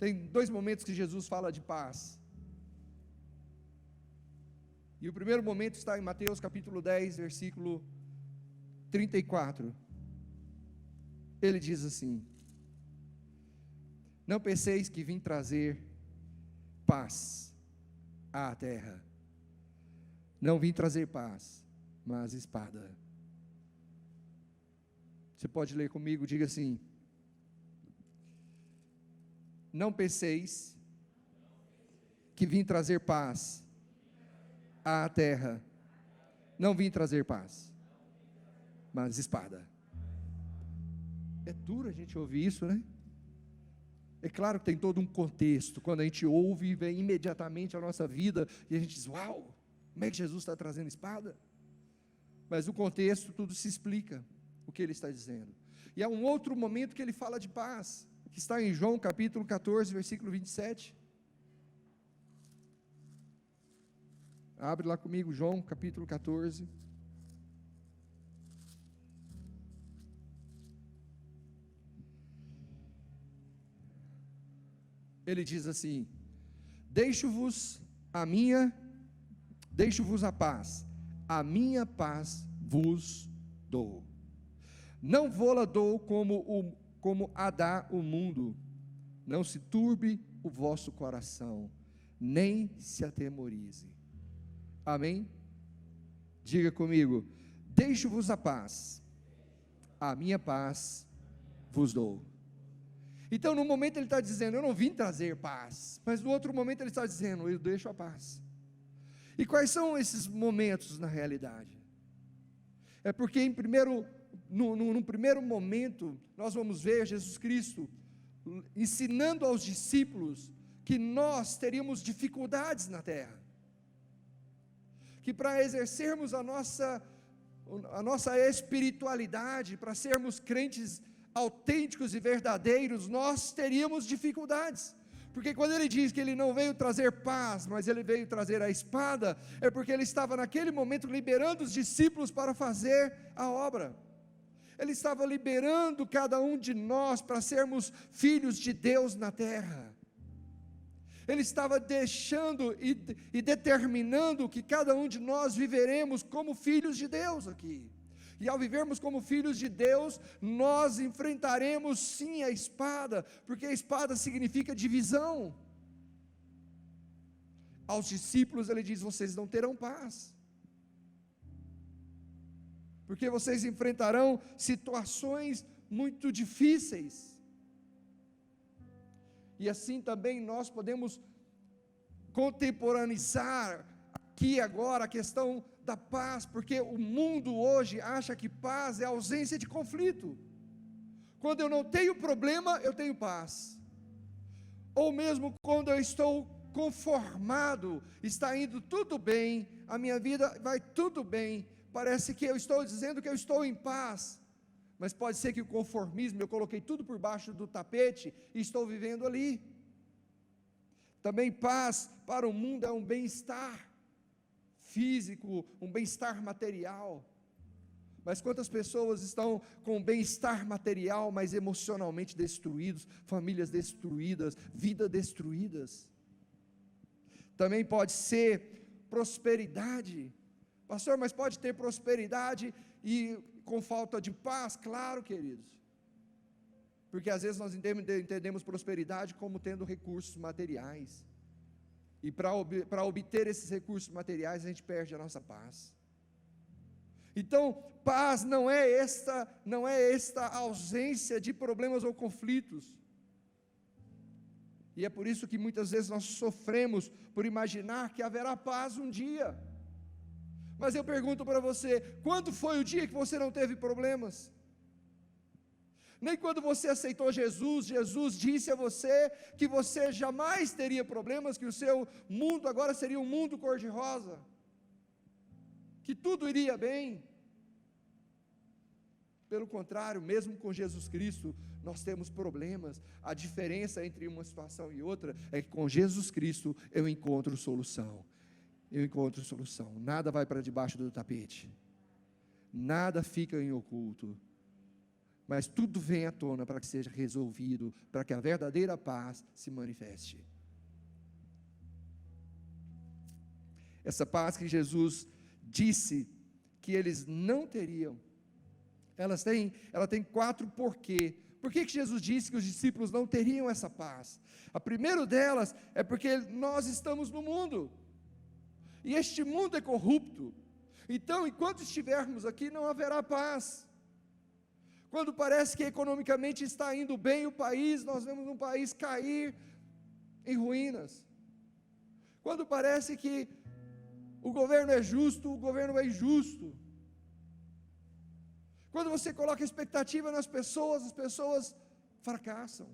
Tem dois momentos que Jesus fala de paz. E o primeiro momento está em Mateus capítulo 10, versículo 34. Ele diz assim: não penseis que vim trazer paz à terra. Não vim trazer paz, mas espada. Você pode ler comigo, diga assim: não penseis que vim trazer paz à terra. Não vim trazer paz, mas espada. É duro a gente ouvir isso, né? É claro que tem todo um contexto. Quando a gente ouve, vem imediatamente a nossa vida e a gente diz: uau, como é que Jesus está trazendo espada? Mas o contexto, tudo se explica o que ele está dizendo. E há um outro momento que ele fala de paz, que está em João capítulo 14, versículo 27. Abre lá comigo, João capítulo 14. Ele diz assim: deixo-vos a paz, a minha paz vos dou. Não vou-la dou como a dá o mundo. Não se turbe o vosso coração, nem se atemorize. Amém? Diga comigo: deixo-vos a paz, a minha paz vos dou. Então, no momento ele está dizendo: eu não vim trazer paz, mas no outro momento ele está dizendo: eu deixo a paz. E quais são esses momentos na realidade? É porque no primeiro momento, nós vamos ver Jesus Cristo ensinando aos discípulos que nós teríamos dificuldades na terra, que para exercermos a nossa espiritualidade, para sermos crentes autênticos e verdadeiros, nós teríamos dificuldades, porque quando ele diz que ele não veio trazer paz, mas ele veio trazer a espada, é porque ele estava naquele momento liberando os discípulos para fazer a obra. Ele estava liberando cada um de nós para sermos filhos de Deus na terra. Ele estava deixando e determinando que cada um de nós viveremos como filhos de Deus aqui. E ao vivermos como filhos de Deus, nós enfrentaremos sim a espada, porque a espada significa divisão. Aos discípulos ele diz: vocês não terão paz, porque vocês enfrentarão situações muito difíceis. E assim também nós podemos contemporaneizar aqui agora a questão da paz, porque o mundo hoje acha que paz é ausência de conflito. Quando eu não tenho problema, eu tenho paz. Ou mesmo quando eu estou conformado, está indo tudo bem, a minha vida vai tudo bem, parece que eu estou dizendo que eu estou em paz, mas pode ser que o conformismo, eu coloquei tudo por baixo do tapete e estou vivendo ali. Também paz para o mundo é um bem-estar físico, um bem-estar material. Mas quantas pessoas estão com bem-estar material, mas emocionalmente destruídos, famílias destruídas, vidas destruídas? Também pode ser prosperidade. Pastor, mas pode ter prosperidade e com falta de paz? Claro, queridos. Porque às vezes nós entendemos prosperidade como tendo recursos materiais. E para obter esses recursos materiais, a gente perde a nossa paz. Então, paz não é esta ausência de problemas ou conflitos. E é por isso que muitas vezes nós sofremos por imaginar que haverá paz um dia. Mas eu pergunto para você: quando foi o dia que você não teve problemas? Nem quando você aceitou Jesus, Jesus disse a você que você jamais teria problemas, que o seu mundo agora seria um mundo cor-de-rosa, que tudo iria bem. Pelo contrário, mesmo com Jesus Cristo, nós temos problemas. A diferença entre uma situação e outra é que com Jesus Cristo eu encontro solução. Nada vai para debaixo do tapete, nada fica em oculto. mas tudo vem à tona para que seja resolvido, para que a verdadeira paz se manifeste. Essa paz que Jesus disse que eles não teriam, ela tem 4 porquê. Por que Jesus disse que os discípulos não teriam essa paz? A primeira delas é porque nós estamos no mundo, e este mundo é corrupto. Então, enquanto estivermos aqui, não haverá paz. Quando parece que economicamente está indo bem o país, nós vemos um país cair em ruínas. Quando parece que o governo é justo, o governo é injusto. Quando você coloca expectativa nas pessoas, as pessoas fracassam.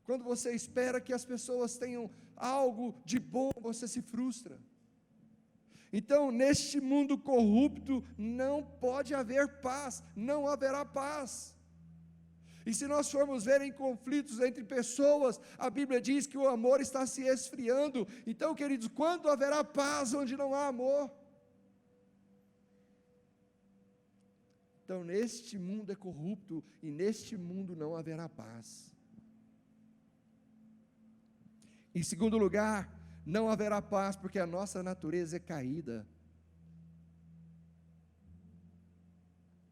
Quando você espera que as pessoas tenham algo de bom, você se frustra. Então, neste mundo corrupto, não pode haver paz, não haverá paz. E se nós formos ver em conflitos entre pessoas, a Bíblia diz que o amor está se esfriando. Então, queridos, quando haverá paz onde não há amor? Então, neste mundo é corrupto e neste mundo não haverá paz. Em segundo lugar, não haverá paz porque a nossa natureza é caída.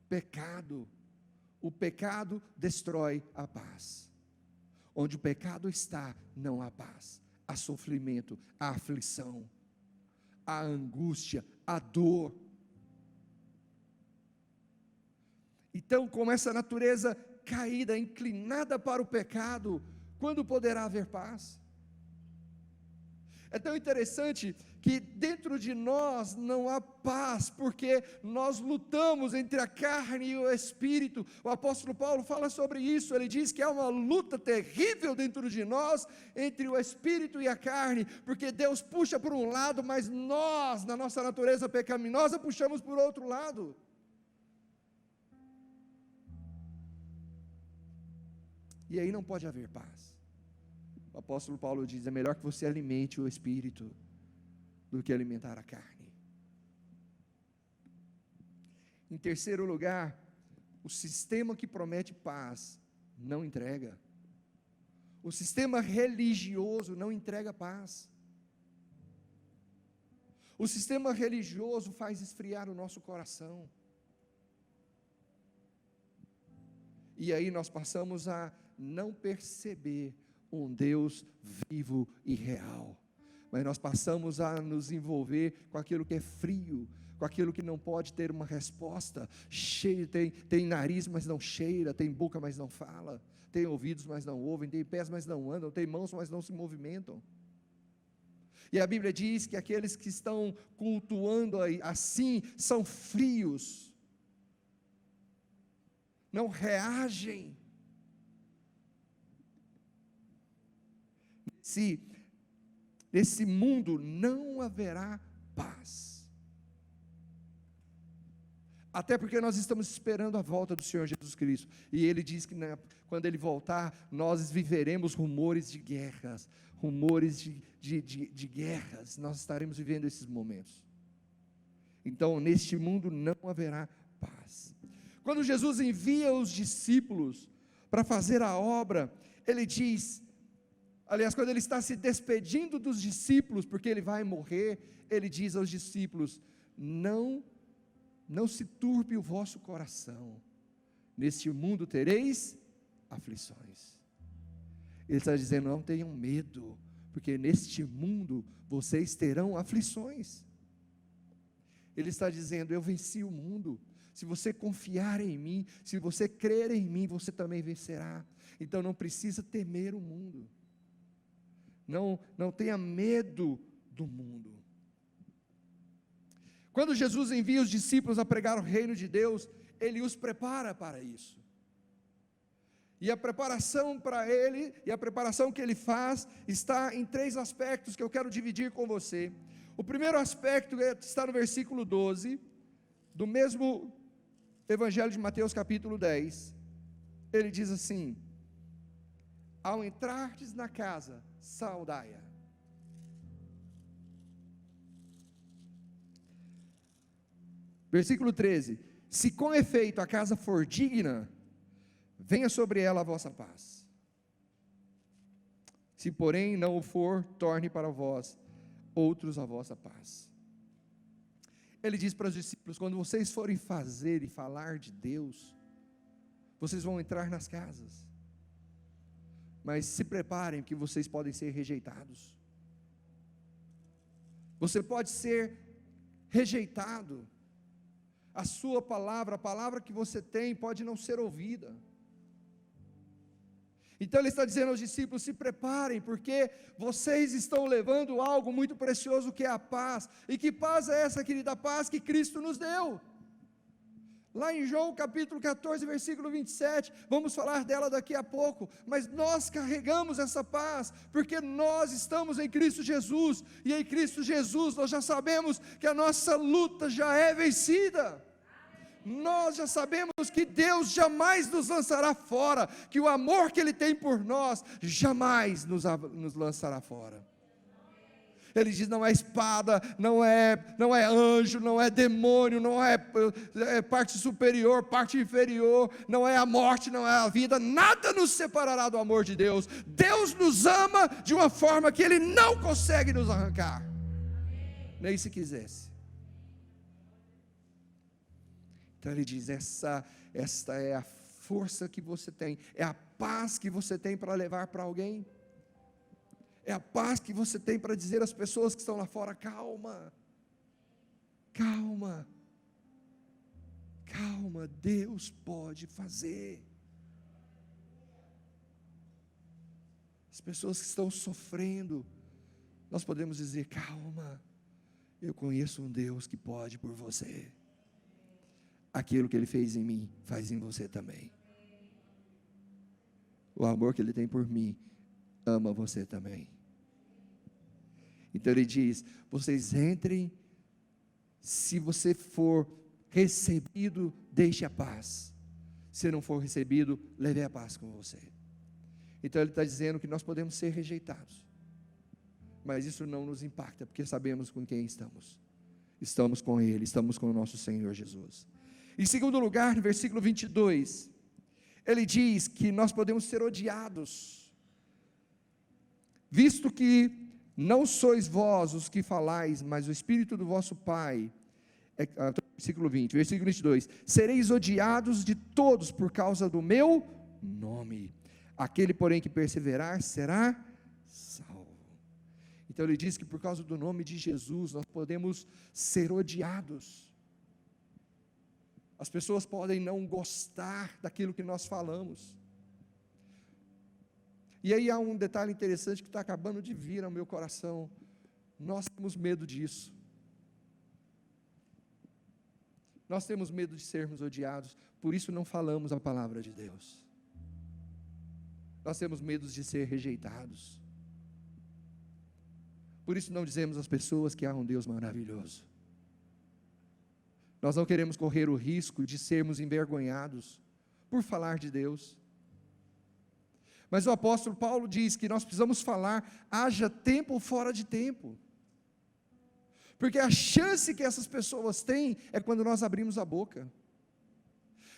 Pecado. O pecado destrói a paz. Onde o pecado está, não há paz. Há sofrimento, há aflição, há angústia, há dor. Então, como essa natureza caída, inclinada para o pecado, quando poderá haver paz? É tão interessante que dentro de nós não há paz, porque nós lutamos entre a carne e o espírito. O apóstolo Paulo fala sobre isso, ele diz que há uma luta terrível dentro de nós, entre o espírito e a carne, porque Deus puxa por um lado, mas nós, na nossa natureza pecaminosa, puxamos por outro lado. E aí não pode haver paz. O apóstolo Paulo diz, é melhor que você alimente o espírito do que alimentar a carne. Em terceiro lugar, o sistema que promete paz não entrega. O sistema religioso não entrega paz. O sistema religioso faz esfriar o nosso coração. E aí nós passamos a não perceber um Deus vivo e real, mas nós passamos a nos envolver com aquilo que é frio, com aquilo que não pode ter uma resposta. Tem nariz, mas não cheira, tem boca, mas não fala, tem ouvidos, mas não ouvem, tem pés, mas não andam, tem mãos, mas não se movimentam. E a Bíblia diz que aqueles que estão cultuando assim, são frios, não reagem. Nesse mundo não haverá paz, até porque nós estamos esperando a volta do Senhor Jesus Cristo, e Ele diz que quando Ele voltar, nós viveremos rumores de guerras, de guerras, nós estaremos vivendo esses momentos. Então, neste mundo não haverá paz. Quando Jesus envia os discípulos para fazer a obra, Ele diz, aliás, quando Ele está se despedindo dos discípulos, porque Ele vai morrer, Ele diz aos discípulos, não se turbe o vosso coração, neste mundo tereis aflições. Ele está dizendo, não tenham medo, porque neste mundo vocês terão aflições. Ele está dizendo, eu venci o mundo. Se você confiar em mim, se você crer em mim, você também vencerá. Então não precisa temer o mundo. Não tenha medo do mundo. Quando Jesus envia os discípulos a pregar o reino de Deus, Ele os prepara para isso. E a preparação para Ele, e a preparação que Ele faz, está em 3 aspectos que eu quero dividir com você. O primeiro aspecto está no versículo 12, do mesmo Evangelho de Mateus capítulo 10. Ele diz assim, ao entrardes na casa, saudai-a. Versículo 13, Se com efeito a casa for digna, venha sobre ela a vossa paz. Se porém não o for, torne para vós outros a vossa paz. Ele diz para os discípulos: quando vocês forem fazer e falar de Deus, vocês vão entrar nas casas, mas se preparem, que vocês podem ser rejeitados. Você pode ser rejeitado. A sua palavra, a palavra que você tem, pode não ser ouvida. Então ele está dizendo aos discípulos: se preparem, porque vocês estão levando algo muito precioso, que é a paz. E que paz é essa, querida? A paz que Cristo nos deu. Lá em João capítulo 14, versículo 27, vamos falar dela daqui a pouco, mas nós carregamos essa paz, porque nós estamos em Cristo Jesus, e em Cristo Jesus nós já sabemos que a nossa luta já é vencida. Nós já sabemos que Deus jamais nos lançará fora, que o amor que Ele tem por nós jamais nos lançará fora. Ele diz: não é espada, não é anjo, não é demônio, não é parte superior, parte inferior, não é a morte, não é a vida, nada nos separará do amor de Deus. Deus nos ama de uma forma que Ele não consegue nos arrancar, nem se quisesse. Então ele diz: esta é a força que você tem, é a paz que você tem para levar para alguém, é a paz que você tem para dizer às pessoas que estão lá fora: calma, calma, calma, Deus pode fazer. As pessoas que estão sofrendo, nós podemos dizer: calma, eu conheço um Deus que pode por você. Aquilo que Ele fez em mim, faz em você também. O amor que Ele tem por mim, ama você também. Então Ele diz: vocês entrem, se você for recebido, deixe a paz. Se não for recebido, leve a paz com você. Então Ele está dizendo que nós podemos ser rejeitados, mas isso não nos impacta, porque sabemos com quem estamos. Estamos com Ele, estamos com o nosso Senhor Jesus. Em segundo lugar, no versículo 22, ele diz que nós podemos ser odiados, visto que não sois vós os que falais, mas o Espírito do vosso Pai. Versículo 20, versículo 22, sereis odiados de todos por causa do meu nome, aquele porém que perseverar será salvo. Então ele diz que por causa do nome de Jesus, nós podemos ser odiados. As pessoas podem não gostar daquilo que nós falamos. E aí há um detalhe interessante que está acabando de vir ao meu coração. Nós temos medo disso. Nós temos medo de sermos odiados, por isso não falamos a palavra de Deus. Nós temos medo de ser rejeitados. Por isso não dizemos às pessoas que há um Deus maravilhoso. Nós não queremos correr o risco de sermos envergonhados por falar de Deus. Mas o apóstolo Paulo diz que nós precisamos falar, haja tempo ou fora de tempo. Porque a chance que essas pessoas têm é quando nós abrimos a boca.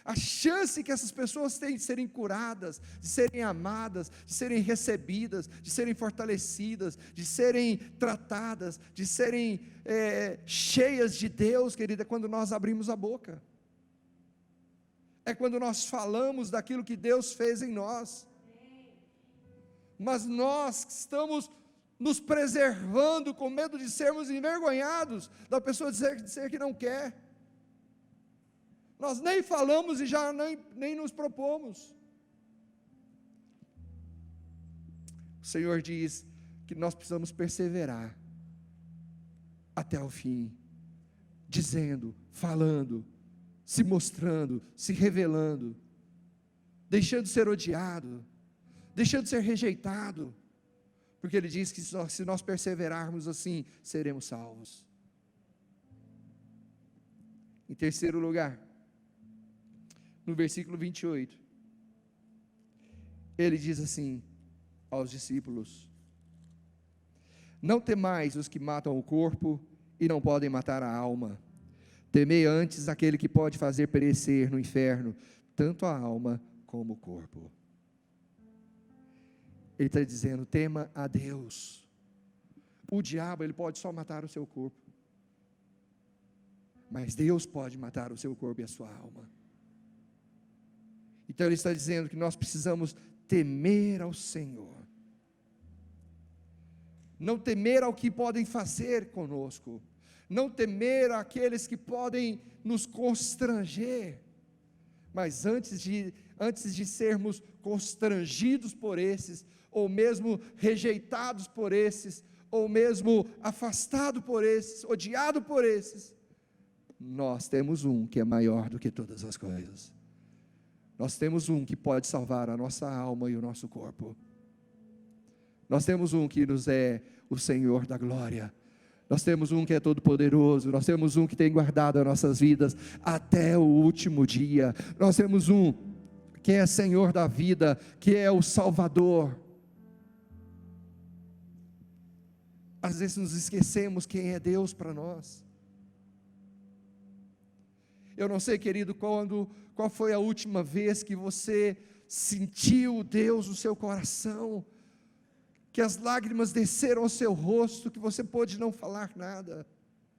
A chance que essas pessoas têm de serem curadas, de serem amadas, de serem recebidas, de serem fortalecidas, de serem tratadas, de serem cheias de Deus, querida, é quando nós abrimos a boca. É quando nós falamos daquilo que Deus fez em nós. Mas nós estamos nos preservando com medo de sermos envergonhados, da pessoa dizer que não quer. Nós nem falamos e já nem nos propomos. O Senhor diz que nós precisamos perseverar até o fim, dizendo, falando, se mostrando, se revelando, deixando de ser odiado, deixando de ser rejeitado, porque Ele diz que se nós perseverarmos assim, seremos salvos. Em terceiro lugar, no versículo 28, ele diz assim aos discípulos: não temais os que matam o corpo e não podem matar a alma, Temei antes aquele que pode fazer perecer no inferno tanto a alma como o corpo. Ele está dizendo: tema a Deus. O diabo, ele pode só matar o seu corpo, mas Deus pode matar o seu corpo e a sua alma. Então ele está dizendo que nós precisamos temer ao Senhor, não temer ao que podem fazer conosco, não temer àqueles que podem nos constranger, mas antes de sermos constrangidos por esses, ou mesmo rejeitados por esses, ou mesmo afastado por esses, odiado por esses, nós temos um que é maior do que todas as coisas. Nós temos um que pode salvar a nossa alma e o nosso corpo. Nós temos um que nos é o Senhor da glória. Nós temos um que é todo poderoso. Nós temos um que tem guardado as nossas vidas até o último dia. Nós temos um que é Senhor da vida, que é o Salvador. Às vezes nos esquecemos quem é Deus para nós. Eu não sei, querido, qual foi a última vez que você sentiu Deus no seu coração, que as lágrimas desceram ao seu rosto, que você pôde não falar nada,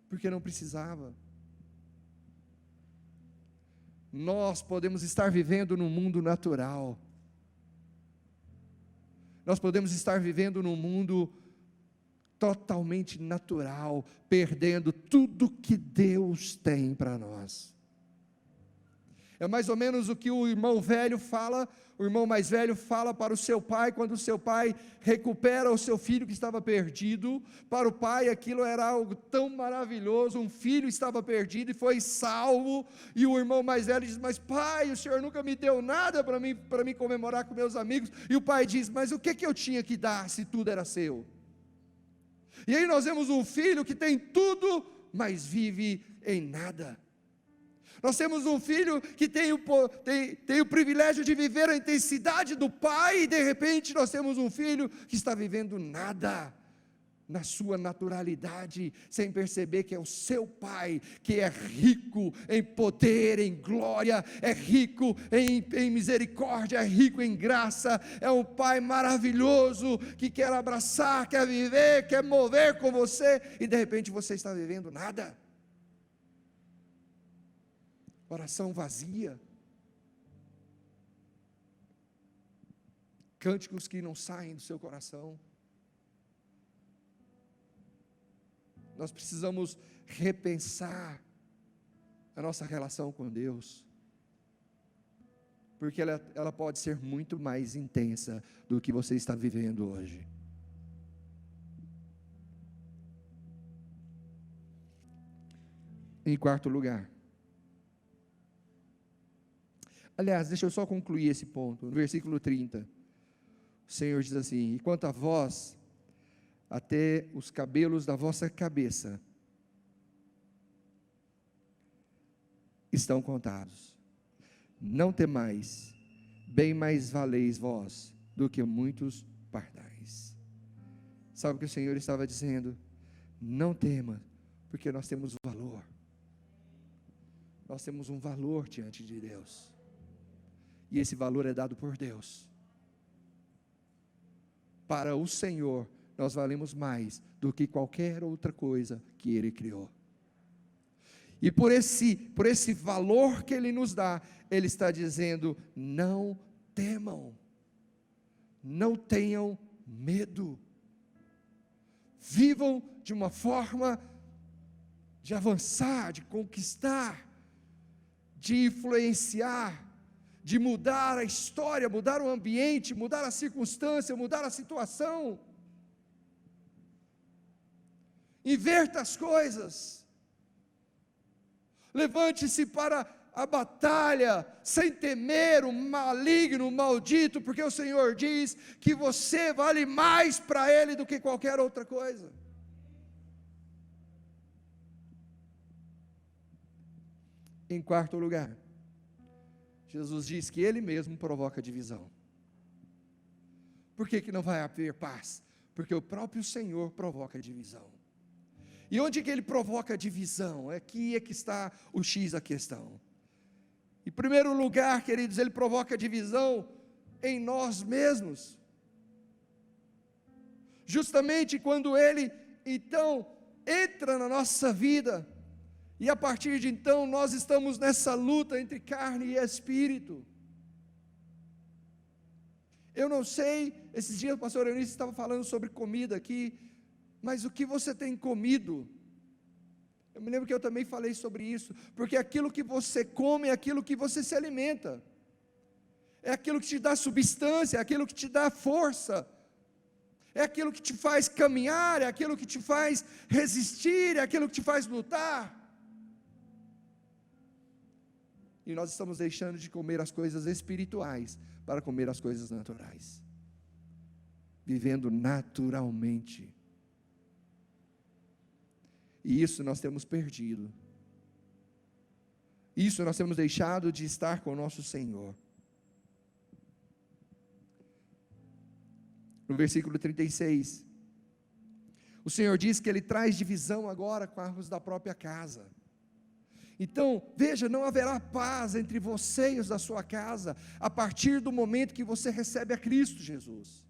porque não precisava. Nós podemos estar vivendo num mundo natural, nós podemos estar vivendo num mundo totalmente natural, perdendo tudo que Deus tem para nós. É mais ou menos o que o irmão mais velho fala para o seu pai, quando o seu pai recupera o seu filho que estava perdido. Para o pai aquilo era algo tão maravilhoso, um filho estava perdido e foi salvo, e o irmão mais velho diz: mas pai, o senhor nunca me deu nada para mim comemorar com meus amigos. E o pai diz: mas o que eu tinha que dar se tudo era seu? E aí nós vemos um filho que tem tudo, mas vive em nada. Nós temos um filho que tem o privilégio de viver a intensidade do pai, e de repente nós temos um filho que está vivendo nada, na sua naturalidade, sem perceber que é o seu pai, que é rico em poder, em glória, é rico em misericórdia, é rico em graça, é um pai maravilhoso, que quer abraçar, quer viver, quer mover com você, e de repente você está vivendo nada. Oração vazia, cânticos que não saem do seu coração. Nós precisamos repensar a nossa relação com Deus, porque ela pode ser muito mais intensa do que você está vivendo hoje. Em quarto lugar, aliás, deixa eu só concluir esse ponto. No versículo 30, o Senhor diz assim: e quanto a vós, até os cabelos da vossa cabeça estão contados. Não temais, bem mais valeis vós do que muitos pardais. Sabe o que o Senhor estava dizendo? Não tema, porque nós temos valor. Nós temos um valor diante de Deus. E esse valor é dado por Deus. Para o Senhor, nós valemos mais do que qualquer outra coisa que Ele criou. E por esse valor que Ele nos dá, Ele está dizendo: não temam, não tenham medo, vivam de uma forma de avançar, de conquistar, de influenciar, de mudar a história, mudar o ambiente, mudar a circunstância, mudar a situação. Inverta as coisas, levante-se para a batalha, sem temer o maligno, o maldito, porque o Senhor diz que você vale mais para Ele do que qualquer outra coisa. Em quarto lugar, Jesus diz que Ele mesmo provoca divisão. Por que não vai haver paz? Porque o próprio Senhor provoca divisão. E onde que ele provoca divisão? Aqui é que está o X da questão. Em primeiro lugar, queridos, ele provoca divisão em nós mesmos. Justamente quando ele, então, entra na nossa vida, e a partir de então, nós estamos nessa luta entre carne e espírito. Eu não sei, esses dias o pastor Eunice estava falando sobre comida aqui, mas o que você tem comido? Eu me lembro que eu também falei sobre isso, porque aquilo que você come é aquilo que você se alimenta, é aquilo que te dá substância, é aquilo que te dá força, é aquilo que te faz caminhar, é aquilo que te faz resistir, é aquilo que te faz lutar. E nós estamos deixando de comer as coisas espirituais para comer as coisas naturais, vivendo naturalmente. E isso nós temos perdido. Isso nós temos deixado de estar com o nosso Senhor. No versículo 36, o Senhor diz que Ele traz divisão agora com os da própria casa. Então, veja, não haverá paz entre você e os da sua casa, a partir do momento que você recebe a Cristo Jesus.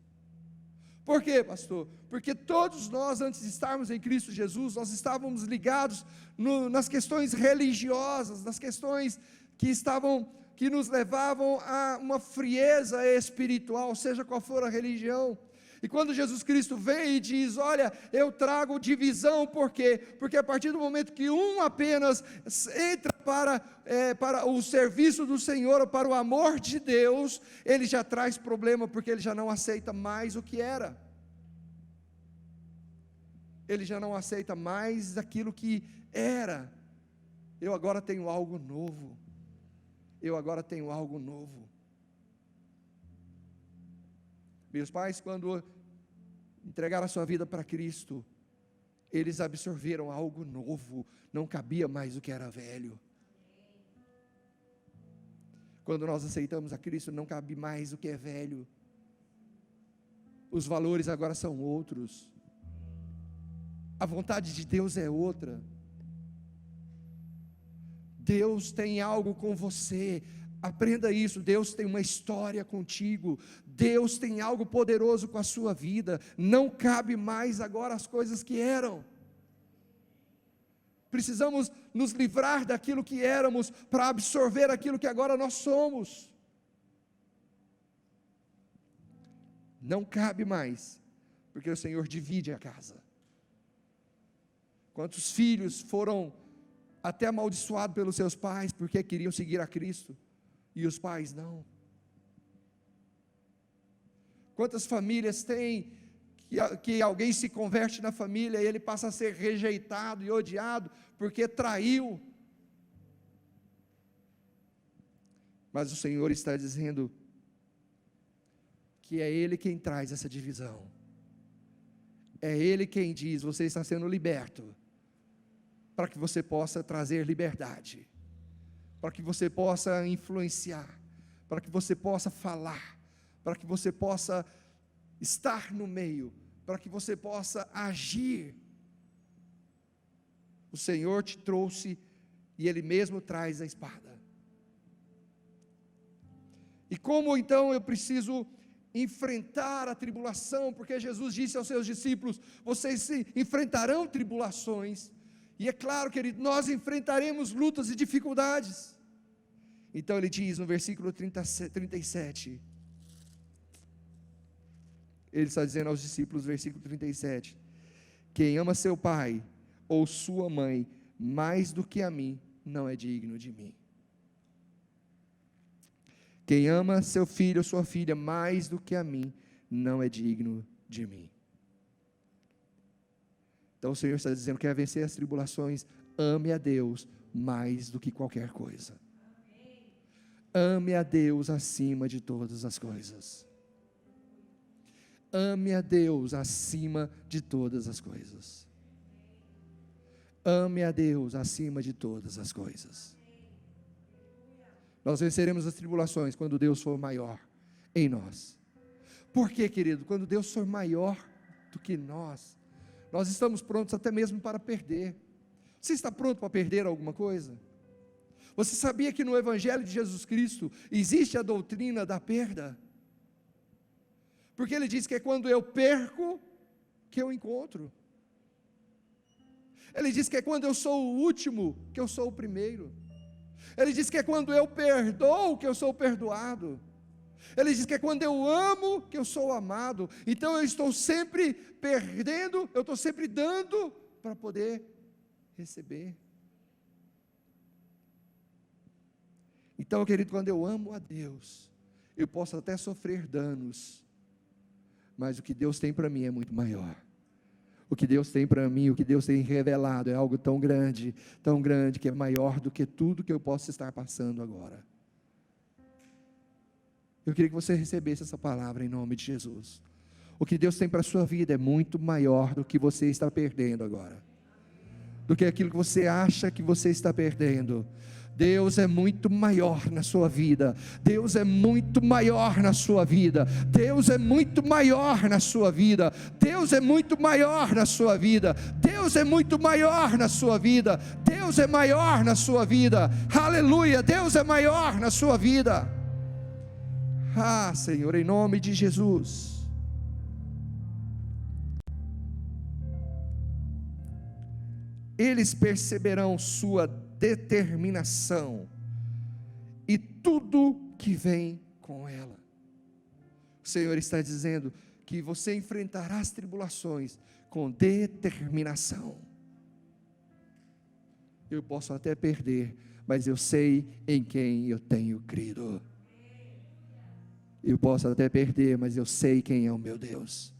Por quê, pastor? Porque todos nós, antes de estarmos em Cristo Jesus, nós estávamos ligados nas questões religiosas, nas questões que nos levavam a uma frieza espiritual, seja qual for a religião. E quando Jesus Cristo vem e diz, olha, eu trago divisão, por quê? Porque a partir do momento que um apenas entra para o serviço do Senhor, ou para o amor de Deus, ele já traz problema, porque ele já não aceita mais o que era. Ele já não aceita mais aquilo que era. Eu agora tenho algo novo. Eu agora tenho algo novo. Meus pais, quando entregaram a sua vida para Cristo, eles absorveram algo novo, não cabia mais o que era velho. Quando nós aceitamos a Cristo, não cabe mais o que é velho. Os valores agora são outros. A vontade de Deus é outra. Deus tem algo com você. Aprenda isso, Deus tem uma história contigo, Deus tem algo poderoso com a sua vida, não cabe mais agora as coisas que eram. Precisamos nos livrar daquilo que éramos, para absorver aquilo que agora nós somos. Não cabe mais, porque o Senhor divide a casa. Quantos filhos foram até amaldiçoados pelos seus pais, porque queriam seguir a Cristo, e os pais não? Quantas famílias tem que alguém se converte na família e ele passa a ser rejeitado e odiado porque traiu? Mas o Senhor está dizendo que é Ele quem traz essa divisão, é Ele quem diz, você está sendo liberto, para que você possa trazer liberdade, para que você possa influenciar, para que você possa falar, para que você possa estar no meio, para que você possa agir. O Senhor te trouxe e Ele mesmo traz a espada. E como então eu preciso enfrentar a tribulação? Porque Jesus disse aos seus discípulos, vocês enfrentarão tribulações, e é claro, querido, nós enfrentaremos lutas e dificuldades. Então ele diz no versículo 37, ele está dizendo aos discípulos, versículo 37, quem ama seu pai ou sua mãe mais do que a mim, não é digno de mim. Quem ama seu filho ou sua filha mais do que a mim, não é digno de mim. Então o Senhor está dizendo, quer vencer as tribulações, ame a Deus mais do que qualquer coisa. Ame a Deus acima de todas as coisas. Ame a Deus acima de todas as coisas. Ame a Deus acima de todas as coisas. Nós venceremos as tribulações quando Deus for maior em nós. Por quê, querido? Quando Deus for maior do que nós nós estamos prontos até mesmo para perder. Você está pronto para perder alguma coisa? Você sabia que no Evangelho de Jesus Cristo existe a doutrina da perda? Porque ele diz que é quando eu perco que eu encontro. Ele diz que é quando eu sou o último que eu sou o primeiro. Ele diz que é quando eu perdoo que eu sou perdoado. Ele diz que é quando eu amo que eu sou amado. Então eu estou sempre perdendo, eu estou sempre dando para poder receber. Então, querido, quando eu amo a Deus, eu posso até sofrer danos, mas o que Deus tem para mim é muito maior. O que Deus tem para mim, o que Deus tem revelado é algo tão grande, que é maior do que tudo que eu posso estar passando agora. Eu queria que você recebesse essa palavra em nome de Jesus. O que Deus tem para a sua vida é muito maior do que você está perdendo agora, do que aquilo que você acha que você está perdendo. Deus é muito maior na sua vida. Deus é muito maior na sua vida. Deus é muito maior na sua vida. Deus é muito maior na sua vida. Deus é muito maior na sua vida. Deus é maior na sua vida. Aleluia! Deus é maior na sua vida. Ah, Senhor, em nome de Jesus. Eles perceberão sua determinação e tudo que vem com ela. O Senhor está dizendo que você enfrentará as tribulações com determinação. Eu posso até perder, mas eu sei em quem eu tenho crido. Eu posso até perder, mas eu sei quem é o meu Deus.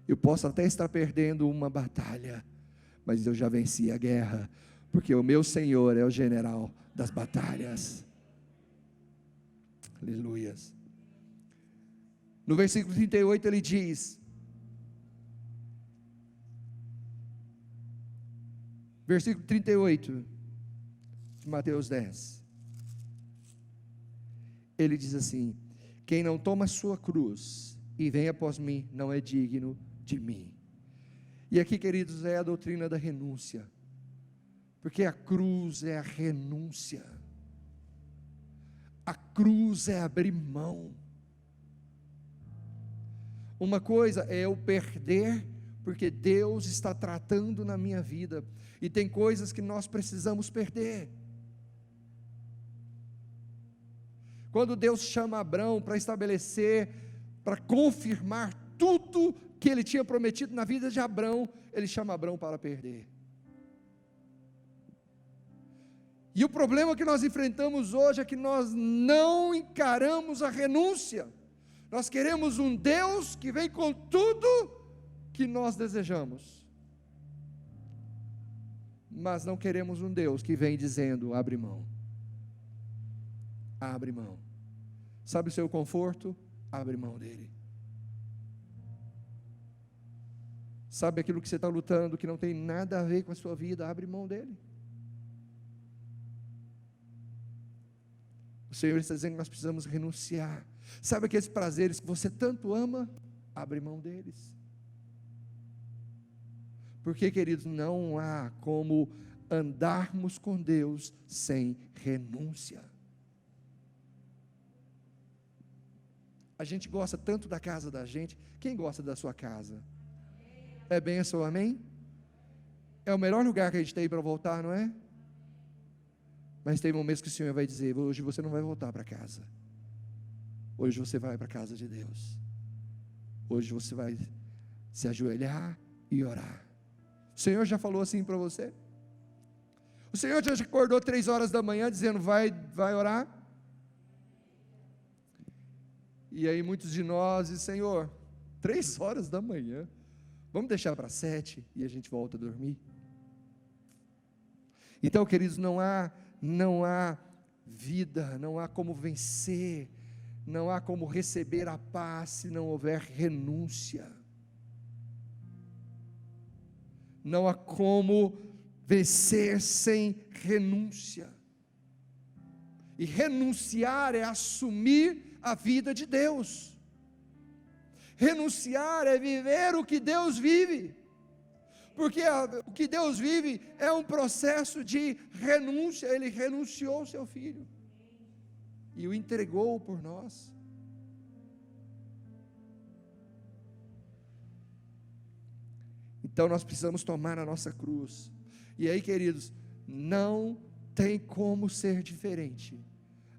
Eu posso até estar perdendo uma batalha, mas eu já venci a guerra, porque o meu Senhor é o general das batalhas. Aleluias. No versículo 38 ele diz, versículo 38 de Mateus 10, ele diz assim: quem não toma a sua cruz e vem após mim, não é digno de mim. E aqui, queridos, é a doutrina da renúncia, porque a cruz é a renúncia, a cruz é abrir mão. Uma coisa é eu perder, porque Deus está tratando na minha vida, e tem coisas que nós precisamos perder. Quando Deus chama Abrão para estabelecer, para confirmar tudo que ele tinha prometido na vida de Abrão, ele chama Abrão para perder. E o problema que nós enfrentamos hoje é que nós não encaramos a renúncia. Nós queremos um Deus que vem com tudo que nós desejamos, mas não queremos um Deus que vem dizendo: abre mão, abre mão. Sabe o seu conforto? Abre mão dele. Sabe aquilo que você está lutando, que não tem nada a ver com a sua vida? Abre mão dele. O Senhor está dizendo que nós precisamos renunciar. Sabe aqueles prazeres que você tanto ama? Abre mão deles. Porque, queridos, não há como andarmos com Deus sem renúncia. A gente gosta tanto da casa da gente. Quem gosta da sua casa? É bênção, amém? É o melhor lugar que a gente tem para voltar, não é? Mas tem momentos que o Senhor vai dizer: hoje você não vai voltar para casa. Hoje você vai para a casa de Deus. Hoje você vai se ajoelhar e orar. O Senhor já falou assim para você? O Senhor já acordou 3 horas da manhã dizendo: vai orar? E aí muitos de nós dizem: Senhor, 3 horas da manhã, vamos deixar para 7 e a gente volta a dormir? Então, queridos, não há vida, não há como vencer, não há como receber a paz se não houver renúncia. Não há como vencer sem renúncia. E renunciar é assumir a vida de Deus. Renunciar é viver o que Deus vive, porque o que Deus vive é um processo de renúncia. Ele renunciou ao seu Filho e o entregou por nós. Então nós precisamos tomar a nossa cruz. E aí, queridos, não tem como ser diferente.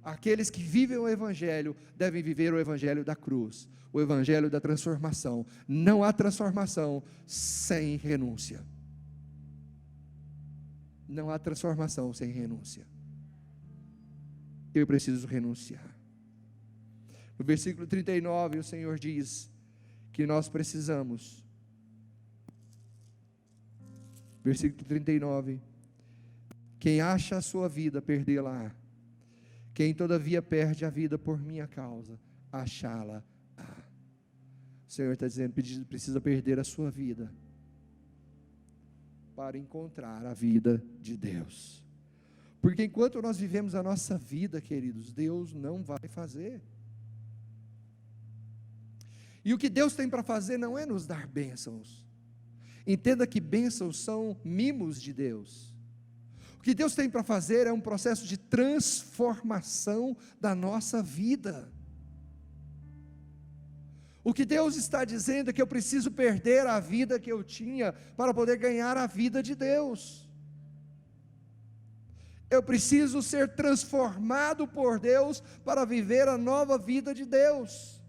Aqueles que vivem o Evangelho devem viver o Evangelho da cruz, o Evangelho da transformação. Não há transformação sem renúncia. Não há transformação sem renúncia. Eu preciso renunciar. No versículo 39, o Senhor diz que nós precisamos. Versículo 39. Quem acha a sua vida, perdê-la-á. Quem todavia perde a vida por minha causa, achá-la-á. O Senhor está dizendo, precisa perder a sua vida para encontrar a vida de Deus. Porque enquanto nós vivemos a nossa vida, queridos, Deus não vai fazer. E o que Deus tem para fazer não é nos dar bênçãos. Entenda que bênçãos são mimos de Deus. O que Deus tem para fazer é um processo de transformação da nossa vida. O que Deus está dizendo é que eu preciso perder a vida que eu tinha para poder ganhar a vida de Deus. Eu preciso ser transformado por Deus para viver a nova vida de Deus.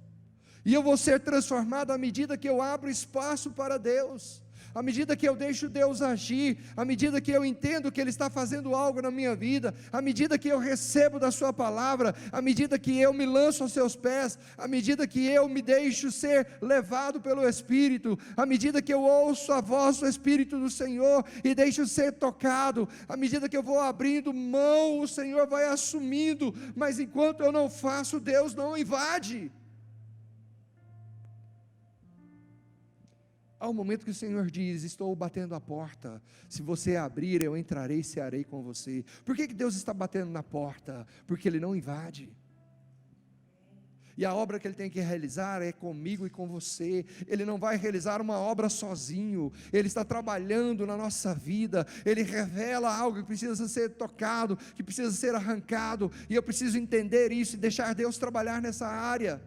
E eu vou ser transformado à medida que eu abro espaço para Deus, à medida que eu deixo Deus agir, à medida que eu entendo que Ele está fazendo algo na minha vida, à medida que eu recebo da sua palavra, à medida que eu me lanço aos seus pés, à medida que eu me deixo ser levado pelo Espírito, à medida que eu ouço a voz do Espírito do Senhor e deixo ser tocado, à medida que eu vou abrindo mão, o Senhor vai assumindo, mas enquanto eu não faço, Deus não invade. Há um momento que o Senhor diz, estou batendo a porta, se você abrir, eu entrarei e cearei com você. Por que Deus está batendo na porta? Porque Ele não invade. E a obra que Ele tem que realizar é comigo e com você. Ele não vai realizar uma obra sozinho, Ele está trabalhando na nossa vida, Ele revela algo que precisa ser tocado, que precisa ser arrancado, e eu preciso entender isso e deixar Deus trabalhar nessa área.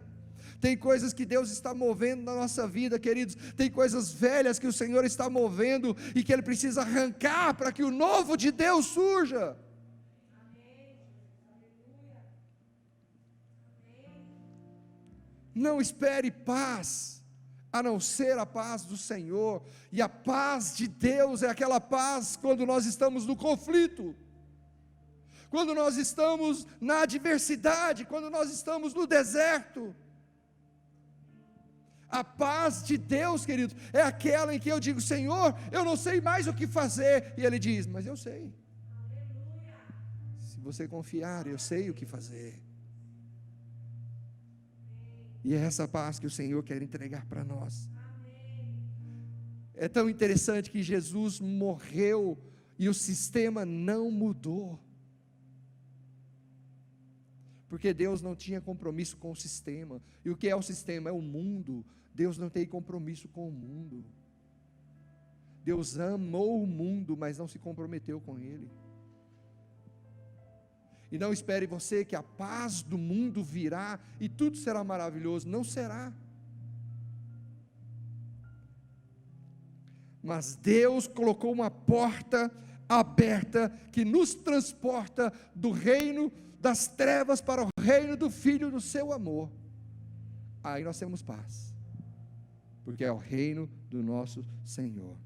Tem coisas que Deus está movendo na nossa vida, queridos, tem coisas velhas que o Senhor está movendo, e que Ele precisa arrancar, para que o novo de Deus surja. Não espere paz, a não ser a paz do Senhor, e a paz de Deus é aquela paz quando nós estamos no conflito, quando nós estamos na adversidade, quando nós estamos no deserto. A paz de Deus, queridos, é aquela em que eu digo, Senhor, eu não sei mais o que fazer, e Ele diz, mas eu sei. Se você confiar, eu sei o que fazer. E é essa paz que o Senhor quer entregar para nós. É tão interessante que Jesus morreu e o sistema não mudou, porque Deus não tinha compromisso com o sistema. E o que é o sistema? É o mundo. Deus não tem compromisso com o mundo. Deus amou o mundo, mas não se comprometeu com ele. E não espere você que a paz do mundo virá e tudo será maravilhoso. Não será. Mas Deus colocou uma porta aberta que nos transporta do reino das trevas para o reino do Filho do seu amor. Aí nós temos paz, porque é o reino do nosso Senhor.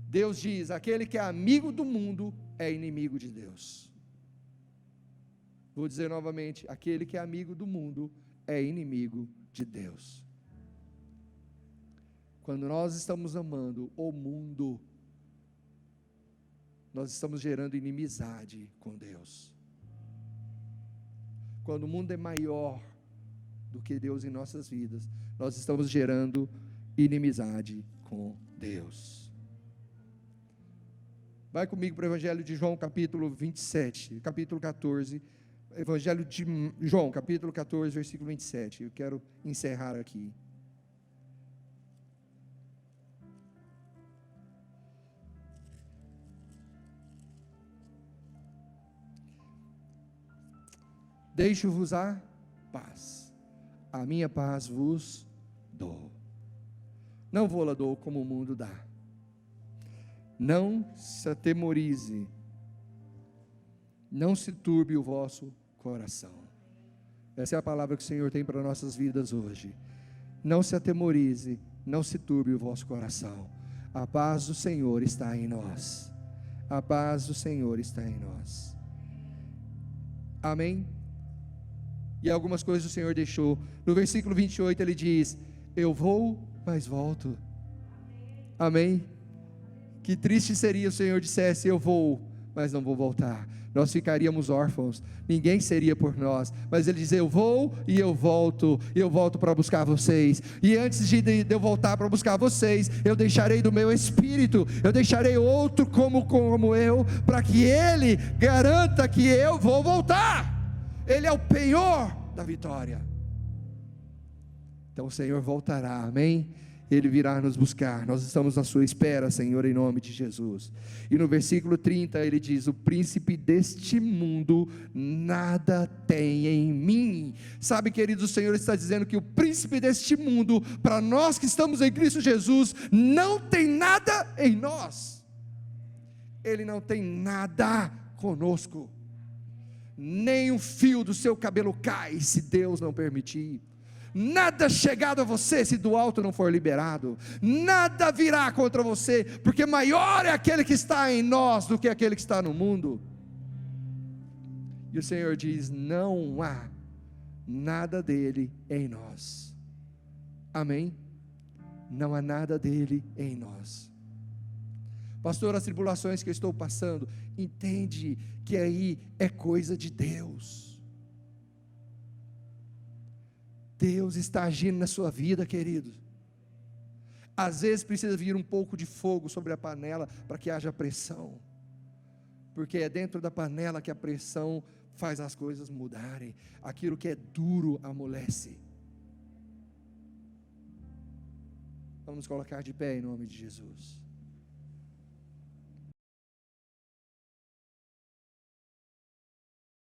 Deus diz, aquele que é amigo do mundo é inimigo de Deus. Vou dizer novamente, aquele que é amigo do mundo é inimigo de Deus. Quando nós estamos amando o mundo, nós estamos gerando inimizade com Deus. Quando o mundo é maior do que Deus em nossas vidas, nós estamos gerando inimizade com Deus. Vai comigo para o Evangelho de João, capítulo 27, capítulo 14, Evangelho de João, capítulo 14, versículo 27. Eu quero encerrar aqui. Deixo-vos a paz, a minha paz vos dou. Não vou-la dou como o mundo dá. Não se atemorize, não se turbe o vosso coração. Essa é a palavra que o Senhor tem para nossas vidas hoje. Não se atemorize, não se turbe o vosso coração. A paz do Senhor está em nós. A paz do Senhor está em nós. Amém? E algumas coisas o Senhor deixou. No versículo 28 ele diz: eu vou, mas volto. Amém? Que triste seria o Senhor dissesse: eu vou, mas não vou voltar. Nós ficaríamos órfãos, ninguém seria por nós. Mas ele diz: eu vou e eu volto para buscar vocês. E antes de eu voltar para buscar vocês, eu deixarei do meu espírito, eu deixarei outro como eu, para que ele garanta que eu vou voltar. Ele é o penhor da vitória. Então o Senhor voltará, amém? Ele virá nos buscar, nós estamos na sua espera, Senhor, em nome de Jesus. E no versículo 30 ele diz: o príncipe deste mundo nada tem em mim. Sabe, queridos, o Senhor está dizendo que o príncipe deste mundo, para nós que estamos em Cristo Jesus, não tem nada em nós. Ele não tem nada conosco. Nem um fio do seu cabelo cai, se Deus não permitir. Nada chegado a você, se do alto não for liberado. Nada virá contra você, porque maior é aquele que está em nós do que aquele que está no mundo. E o Senhor diz: não há nada dele em nós. Amém? Não há nada dele em nós. Pastor, as tribulações que eu estou passando, entende que aí é coisa de Deus. Deus está agindo na sua vida, querido. Às vezes precisa vir um pouco de fogo sobre a panela para que haja pressão, porque é dentro da panela que a pressão faz as coisas mudarem. Aquilo que é duro amolece. Vamos nos colocar de pé em nome de Jesus.